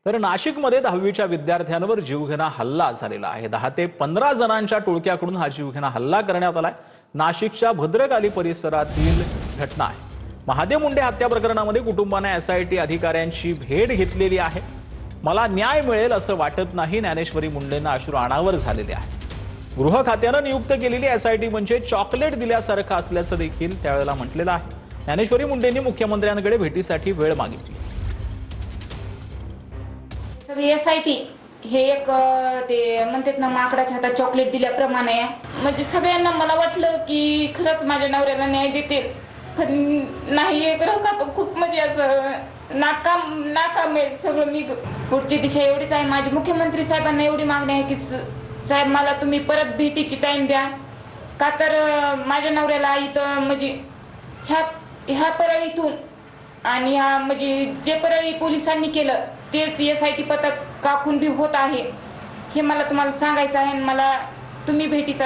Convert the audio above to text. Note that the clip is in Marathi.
तर नाशिकमध्ये 10वीच्या विद्यार्थ्यांवर जीवघेणा हल्ला झालेला आहे। 10 ते 15 जणांच्या टोळक्याकडून हा जीवघेणा हल्ला करण्यात आलाय। नाशिकच्या भद्रकाली परिसरातील घटना आहे। महादेव मुंडे हत्या प्रकरणामध्ये कुटुंबाने एसआयटी अधिकाऱ्यांची भेट घेतलेली आहे। मला न्याय मिळेल असं वाटत नाही, ज्ञानेश्वरी मुंडेंना अश्रू अनावर झालेले आहे। गृह खात्याने नियुक्त केलेली एसआयटी म्हणजे चॉकलेट दिल्यासारखं असल्याचं देखील त्यावेळेला म्हटलेलं आहे। ज्ञानेश्वरी मुंडेंनी मुख्यमंत्र्यांकडे भेटीसाठी वेळ मागितली। एसआयटी हे एक ते म्हणतात ना, माकडाच्या हातात चॉकलेट दिल्याप्रमाणे, म्हणजे सगळ्यांना मला वाटलं की खरंच माझ्या नवऱ्याला न्याय देतील, पण नाही। एक खातं खूप म्हणजे असं नाकाम आहे सगळं। मी पुढची दिशा एवढीच आहे, माझी मुख्यमंत्री साहेबांना एवढी मागणी आहे की साहेब मला तुम्ही परत भेटीची टाइम द्या, का तर माझ्या नवऱ्याला इथं म्हणजे ह्या परळीतून आणि ह्या म्हणजे जे परळी पोलिसांनी केलं तेच एसआयटी पथक काकून बी होत आहे, हे मला तुम्हाला सांगायचं आहे। मला तुम्ही भेटीचा